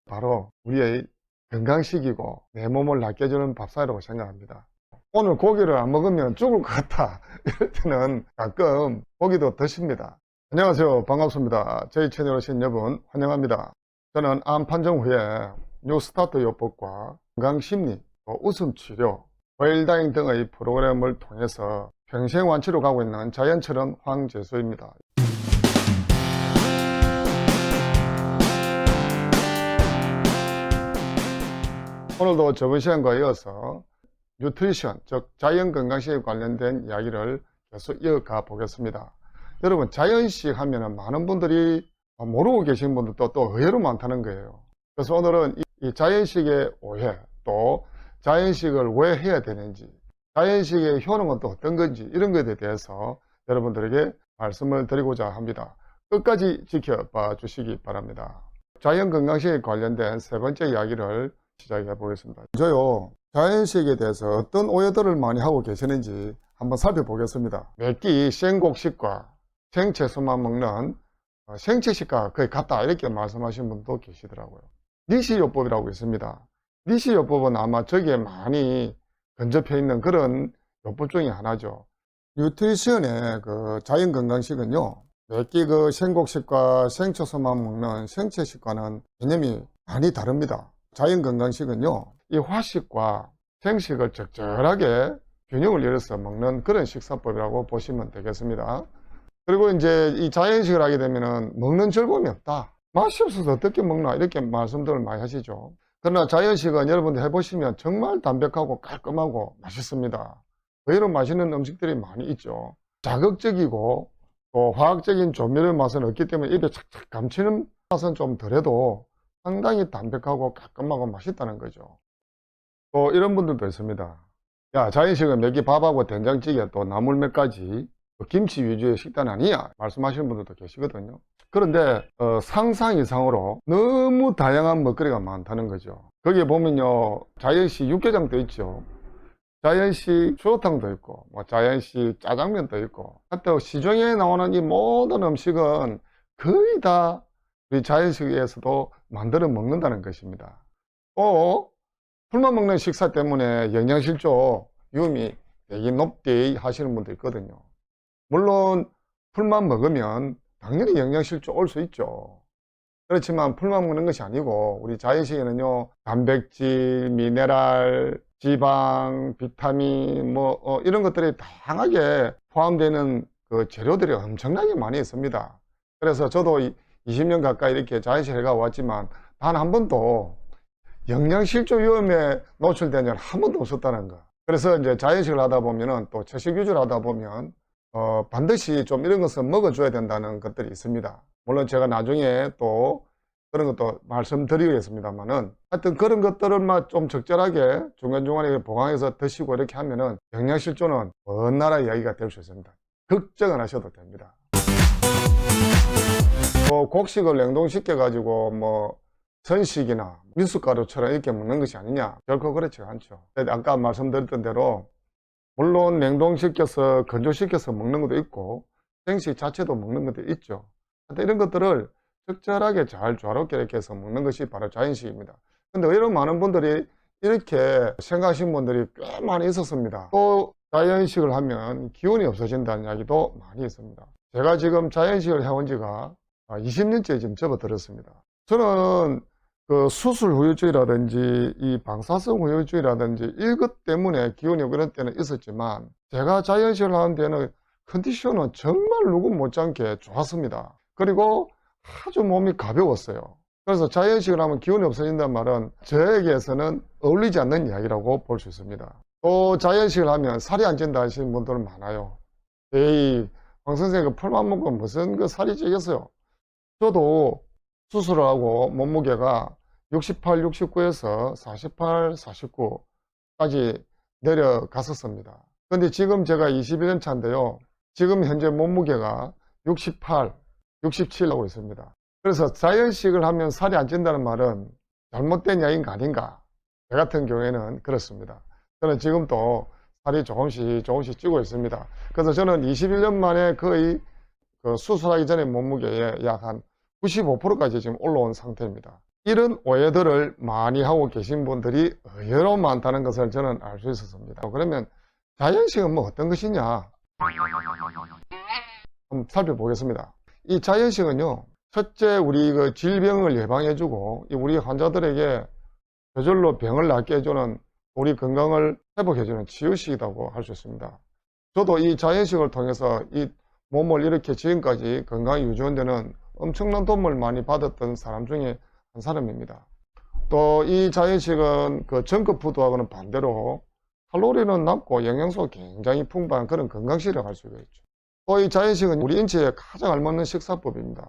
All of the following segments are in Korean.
바로 우리의 건강식이고 내 몸을 낫게해주는 밥상이라고 생각합니다. 오늘 고기를 안 먹으면 죽을 것 같다 이럴 때는 가끔 고기도 드십니다. 안녕하세요, 반갑습니다. 저희 채널에 오신 여러분 환영합니다. 저는 암 판정 후에 뉴스타트 요법과 건강심리, 웃음치료, 웰다잉 등의 프로그램을 통해서 평생 완치로 가고 있는 자연처럼 황재수입니다. 오늘도 저번 시간과 이어서 뉴트리션, 즉 자연건강식에 관련된 이야기를 계속 이어가 보겠습니다. 여러분, 자연식 하면은 많은 분들이 모르고 계신 분들도 또 의외로 많다는 거예요. 그래서 오늘은 이 자연식의 오해, 또 자연식을 왜 해야 되는지, 자연식의 효능은 또 어떤 건지, 이런 것에 대해서 여러분들에게 말씀을 드리고자 합니다. 끝까지 지켜봐 주시기 바랍니다. 자연건강식에 관련된 세 번째 이야기를 시작해 보겠습니다. 저요, 자연식에 대해서 어떤 오해들을 많이 하고 계시는지 한번 살펴보겠습니다. 매끼 생곡식과 생채소만 먹는 생채식과 거의 같다 이렇게 말씀하시는 분도 계시더라고요. 니시요법이라고 있습니다. 니시요법은 아마 저기에 많이 근접해 있는 그런 요법 중에 하나죠. 뉴트리션의 그 자연건강식은요, 매끼 그 생곡식과 생채소만 먹는 생채식과는 개념이 많이 다릅니다. 자연건강식은요, 이 화식과 생식을 적절하게 균형을 이뤄서 먹는 그런 식사법이라고 보시면 되겠습니다. 그리고 이제 이 자연식을 하게 되면은 먹는 즐거움이 없다, 맛이 없어서 어떻게 먹나 이렇게 말씀들을 많이 하시죠. 그러나 자연식은 여러분들 해보시면 정말 담백하고 깔끔하고 맛있습니다. 의외로 맛있는 음식들이 많이 있죠. 자극적이고 또 화학적인 조미료 맛은 없기 때문에 입에 착착 감치는 맛은 좀 덜해도 상당히 담백하고 깔끔하고 맛있다는 거죠. 또 이런 분들도 있습니다. 야, 자연식은 매기 밥하고 된장찌개 또 나물 몇 가지 김치 위주의 식단 아니냐 말씀하시는 분들도 계시거든요. 그런데 상상 이상으로 너무 다양한 먹거리가 많다는 거죠. 거기에 보면요, 자연식 육개장도 있죠, 자연식 추어탕도 있고 자연식 짜장면도 있고, 하여튼 시중에 나오는 이 모든 음식은 거의 다 우리 자연식에서도 만들어 먹는다는 것입니다. 또 풀만 먹는 식사 때문에 영양실조 위험이 되게 높대 하시는 분도 있거든요. 물론 풀만 먹으면 당연히 영양실조 올 수 있죠. 그렇지만 풀만 먹는 것이 아니고 우리 자연식에는요, 단백질, 미네랄, 지방, 비타민 이런 것들이 다양하게 포함되는 그 재료들이 엄청나게 많이 있습니다. 그래서 저도 20년 가까이 이렇게 자연식을 해가 왔지만 단 한 번도 영양실조 위험에 노출된 적은 한 번도 없었다는 거. 그래서 이제 자연식을 하다 보면은 또 채식 위주를 하다 보면 반드시 좀 이런 것을 먹어줘야 된다는 것들이 있습니다. 물론 제가 나중에 또 그런 것도 말씀드리겠습니다만은, 하여튼 그런 것들을만 좀 적절하게 중간중간에 보강해서 드시고 이렇게 하면은 영양실조는 먼 나라 이야기가 될 수 있습니다. 걱정 안 하셔도 됩니다. 곡식을 냉동시켜 가지고 선식이나 미숫가루처럼 이렇게 먹는 것이 아니냐, 결코 그렇지 않죠. 아까 말씀드렸던 대로 물론 냉동시켜서 건조시켜서 먹는 것도 있고 생식 자체도 먹는 것도 있죠. 이런 것들을 적절하게 잘 조화롭게 이렇게 해서 먹는 것이 바로 자연식입니다. 근데 이런 많은 분들이 이렇게 생각하시는 분들이 꽤 많이 있었습니다. 또 자연식을 하면 기운이 없어진다는 이야기도 많이 있습니다. 제가 지금 자연식을 해온 지가 20년째 지금 접어들었습니다. 저는 그 수술 후유증이라든지 이 방사성 후유증이라든지 이것 때문에 기운이 그런 때는 있었지만, 제가 자연식을 하는 데는 컨디션은 정말 누구 못지않게 좋았습니다. 그리고 아주 몸이 가벼웠어요. 그래서 자연식을 하면 기운이 없어진다는 말은 저에게서는 어울리지 않는 이야기라고 볼 수 있습니다. 또 자연식을 하면 살이 안 찐다 하시는 분들은 많아요. 에이, 황 선생님 그 풀만 먹고 무슨 그 살이 찌겠어요. 저도 수술을 하고 몸무게가 68, 69에서 48, 49까지 내려갔었습니다. 근데 지금 제가 21년 차인데요, 지금 현재 몸무게가 68, 67 하고 있습니다. 그래서 자연식을 하면 살이 안 찐다는 말은 잘못된 이야기인가 아닌가, 저 같은 경우에는 그렇습니다. 저는 지금도 살이 조금씩 찌고 있습니다. 그래서 저는 21년 만에 거의 그 수술하기 전에 몸무게에 약 한 95%까지 지금 올라온 상태입니다. 이런 오해들을 많이 하고 계신 분들이 의외로 많다는 것을 저는 알 수 있었습니다. 그러면 자연식은 뭐 어떤 것이냐 한번 살펴보겠습니다. 이 자연식은요, 첫째 우리 그 질병을 예방해주고 우리 환자들에게 저절로 병을 낫게 해주는, 우리 건강을 회복해주는 치유식이라고 할 수 있습니다. 저도 이 자연식을 통해서 이 몸을 이렇게 지금까지 건강히 유지한 데는 엄청난 도움을 많이 받았던 사람 중에 한 사람입니다. 또 이 자연식은 그 정크푸드하고는 반대로 칼로리는 낮고 영양소가 굉장히 풍부한 그런 건강식이라고 할 수가 있죠. 또 이 자연식은 우리 인체에 가장 알맞는 식사법입니다.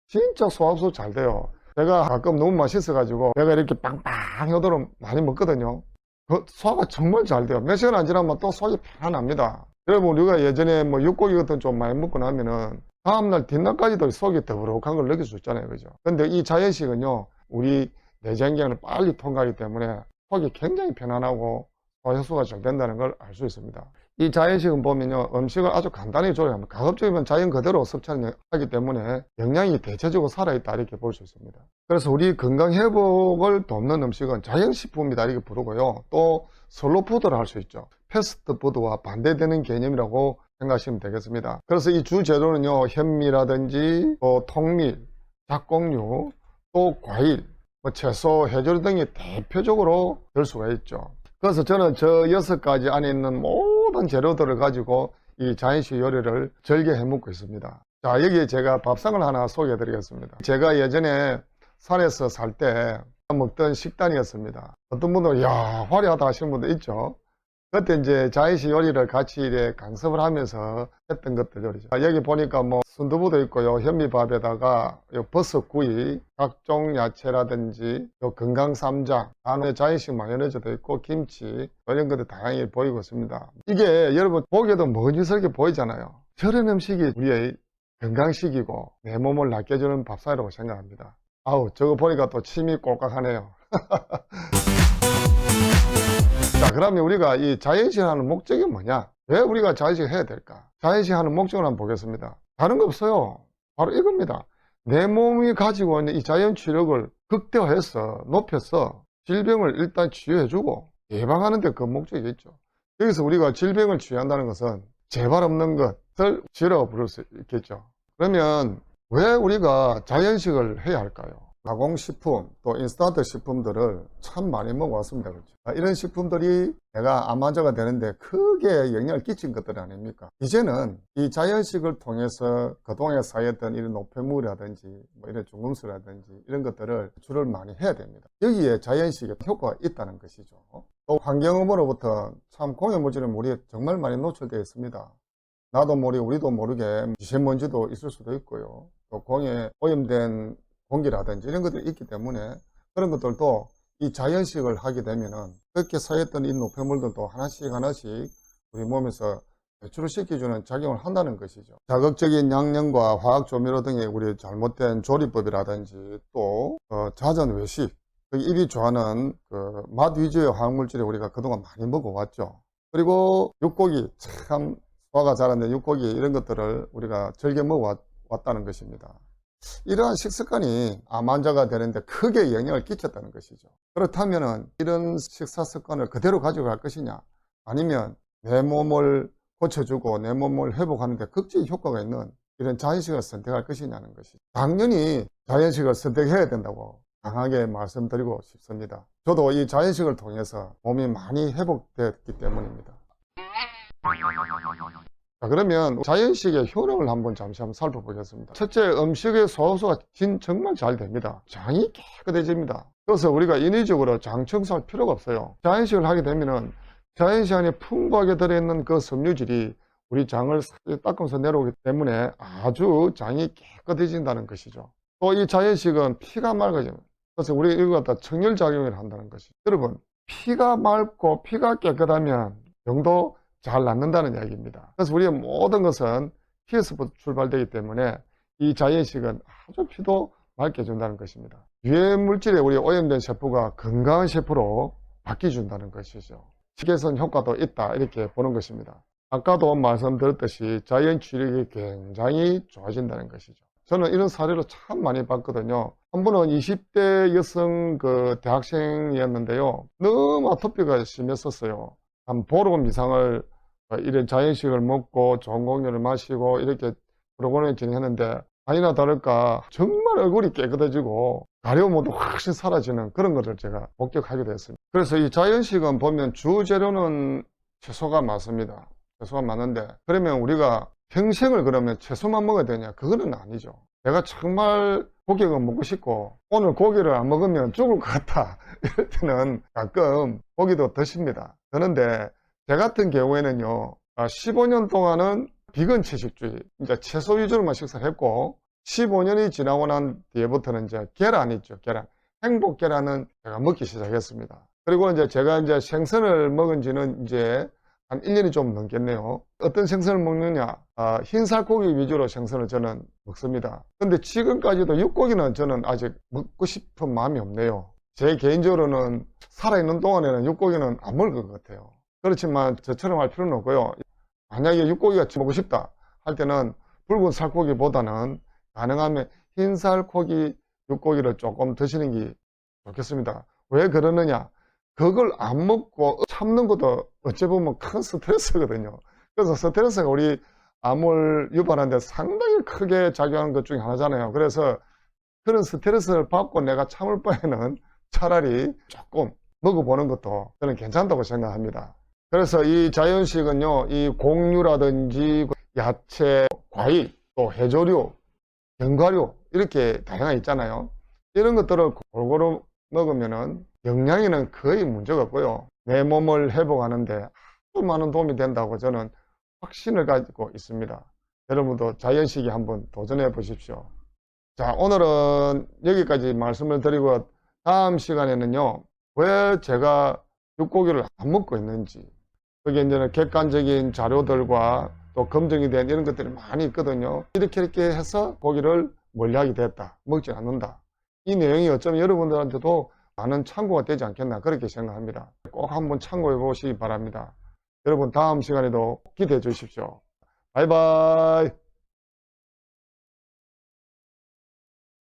진짜 소화흡수 잘 돼요. 제가 가끔 너무 맛있어가지고 내가 이렇게 빵빵하도록 많이 먹거든요. 그 소화가 정말 잘 돼요. 몇 시간 안 지나면 또 속이 편안합니다. 여러분, 우리가 예전에 뭐 육고기 같은 좀 많이 먹고 나면은 다음날 뒷날까지도 속이 더부룩한 걸 느낄 수 있잖아요. 그죠? 근데 이 자연식은요, 우리 내장기관을 빨리 통과하기 때문에 속이 굉장히 편안하고 소화효소가 잘 된다는 걸 알 수 있습니다. 이 자연식은 보면요, 음식을 아주 간단히 조리하면 가급적이면 자연 그대로 섭취하기 때문에 영양이 대체적으로 살아있다 이렇게 볼 수 있습니다. 그래서 우리 건강 회복을 돕는 음식은 자연식품이다 이렇게 부르고요, 또 슬로푸드를 할 수 있죠. 패스트푸드와 반대되는 개념이라고 생각하시면 되겠습니다. 그래서 이 주 재료는요, 현미라든지 또 통밀, 잡곡류, 또 과일, 뭐 채소, 해조류 등이 대표적으로 될 수가 있죠. 그래서 저는 저 6가지 안에 있는 모든 재료들을 가지고 이 자연식 요리를 즐겨 해먹고 있습니다. 자, 여기에 제가 밥상을 하나 소개해 드리겠습니다. 제가 예전에 산에서 살 때 먹던 식단이었습니다. 어떤 분들은 야, 화려하다 하시는 분도 있죠. 그때 이제 자연식 요리를 같이 이렇게 강습을 하면서 했던 것들 요리죠. 여기 보니까 뭐 순두부도 있고요, 현미밥에다가 버섯구이, 각종 야채라든지 건강 쌈장, 안에 자연식 마요네즈도 있고 김치, 이런 것들 다양하게 보이고 있습니다. 이게 여러분 보기에도 먹음직스럽게 보이잖아요. 저런 음식이 우리의 건강식이고 내 몸을 낫게 해주는 밥상이라고 생각합니다. 아우, 저거 보니까 또 침이 꼴깍하네요. 자, 그러면 우리가 이 자연식 하는 목적이 뭐냐? 왜 우리가 자연식 해야 될까? 자연식 하는 목적을 한번 보겠습니다. 다른 거 없어요. 바로 이겁니다. 내 몸이 가지고 있는 이 자연 치력을 극대화해서 높여서 질병을 일단 치유해주고 예방하는 데 그 목적이 있죠. 여기서 우리가 질병을 치유한다는 것은 재발 없는 것을 치유라고 부를 수 있겠죠. 그러면 왜 우리가 자연식을 해야 할까요? 가공식품, 또 인스턴트 식품들을 참 많이 먹어왔습니다. 그렇죠? 이런 식품들이 내가 암 환자가 되는데 크게 영향을 끼친 것들 아닙니까? 이제는 이 자연식을 통해서 그동안에 쌓였던 이런 노폐물이라든지 뭐 이런 중금수라든지 이런 것들을 조절을 많이 해야 됩니다. 여기에 자연식의 효과가 있다는 것이죠. 또 환경음으로부터 참 공해물질의 물이 정말 많이 노출되어 있습니다. 나도 모르게 우리도 모르게 미세먼지도 있을 수도 있고요. 또 공해 오염된 공기라든지 이런 것들이 있기 때문에 그런 것들도 이 자연식을 하게 되면은 그렇게 쌓였던 이 노폐물들도 하나씩 우리 몸에서 배출을 시켜주는 작용을 한다는 것이죠. 자극적인 양념과 화학 조미료 등의 우리 잘못된 조리법이라든지 또 잦은 외식, 입이 좋아하는 그 맛 위주의 화학물질을 우리가 그동안 많이 먹어왔죠. 그리고 육고기, 참 소화가 잘하는 육고기 이런 것들을 우리가 즐겨 먹어왔다는 것입니다. 이러한 식습관이 암 환자가 되는데 크게 영향을 끼쳤다는 것이죠. 그렇다면 이런 식사 습관을 그대로 가져갈 것이냐, 아니면 내 몸을 고쳐주고 내 몸을 회복하는 데 극적인 효과가 있는 이런 자연식을 선택할 것이냐는 것이죠. 당연히 자연식을 선택해야 된다고 강하게 말씀드리고 싶습니다. 저도 이 자연식을 통해서 몸이 많이 회복됐기 때문입니다. 자, 그러면 자연식의 효능을 잠시 한번 살펴보겠습니다. 첫째, 음식의 소화흡수가 정말 잘 됩니다. 장이 깨끗해집니다. 그래서 우리가 인위적으로 장 청소할 필요가 없어요. 자연식을 하게 되면은 자연식 안에 풍부하게 들어있는 그 섬유질이 우리 장을 닦으면서 내려오기 때문에 아주 장이 깨끗해진다는 것이죠. 또 이 자연식은 피가 맑아집니다. 그래서 우리 이걸 갖다 청열작용을 한다는 것이죠. 여러분, 피가 맑고 피가 깨끗하면 병도 잘 낫는다는 이야기입니다. 그래서 우리의 모든 것은 피에서부터 출발되기 때문에 이 자연식은 아주 피도 맑게 해준다는 것입니다. 유해 물질에 우리 오염된 세포가 건강한 세포로 바뀌어준다는 것이죠. 식이선 효과도 있다 이렇게 보는 것입니다. 아까도 말씀드렸듯이 자연 치력이 굉장히 좋아진다는 것이죠. 저는 이런 사례를 참 많이 봤거든요. 한 분은 20대 여성 대학생이었는데요. 너무 아토피가 심했었어요. 한 보름 이상을 이런 자연식을 먹고 좋은 공기를 마시고 이렇게 프로그램을 진행했는데 아니나 다를까 정말 얼굴이 깨끗해지고 가려움도 훨씬 사라지는 그런 것을 제가 목격하게 됐습니다. 그래서 이 자연식은 보면 주재료는 채소가 많습니다. 채소가 많은데 그러면 우리가 평생을 그러면 채소만 먹어야 되냐? 그거는 아니죠. 내가 정말 고기가 먹고 싶고 오늘 고기를 안 먹으면 죽을 것 같다 이럴 때는 가끔 고기도 드십니다. 그런데 제 같은 경우에는요 15년 동안은 비건 채식주의, 이제 채소 위주로만 식사를 했고 15년이 지나고 난 뒤에부터는 이제 계란 있죠. 계란. 행복 계란은 제가 먹기 시작했습니다. 그리고 이제 제가 이제 생선을 먹은 지는 이제 한 1년이 좀 넘겠네요. 어떤 생선을 먹느냐? 흰살고기 위주로 생선을 저는 먹습니다. 근데 지금까지도 육고기는 저는 아직 먹고 싶은 마음이 없네요. 제 개인적으로는 살아있는 동안에는 육고기는 안 먹을 것 같아요. 그렇지만 저처럼 할 필요는 없고요. 만약에 육고기가 먹고 싶다 할 때는 붉은 살코기보다는 가능하면 흰살코기 육고기를 조금 드시는 게 좋겠습니다. 왜 그러느냐? 그걸 안 먹고 참는 것도 어찌 보면 큰 스트레스거든요. 그래서 스트레스가 우리 암을 유발하는 데 상당히 크게 작용하는 것 중에 하나잖아요. 그래서 그런 스트레스를 받고 내가 참을 바에는 차라리 조금 먹어보는 것도 저는 괜찮다고 생각합니다. 그래서 이 자연식은요, 이 곡류라든지 야채, 과일, 또 해조류, 견과류 이렇게 다양하게 있잖아요. 이런 것들을 골고루 먹으면은 영양에는 거의 문제가 없고요. 내 몸을 회복하는데 아주 많은 도움이 된다고 저는 확신을 가지고 있습니다. 여러분도 자연식이 한번 도전해 보십시오. 자, 오늘은 여기까지 말씀을 드리고 다음 시간에는요, 왜 제가 육고기를 안 먹고 있는지, 거기에 이제는 객관적인 자료들과 또 검증이 된 이런 것들이 많이 있거든요. 이렇게 해서 고기를 멀리하게 됐다, 먹지 않는다. 이 내용이 어쩌면 여러분들한테도 많은 참고가 되지 않겠나 그렇게 생각합니다. 꼭 한번 참고해 보시기 바랍니다. 여러분 다음 시간에도 기대해 주십시오. 바이바이.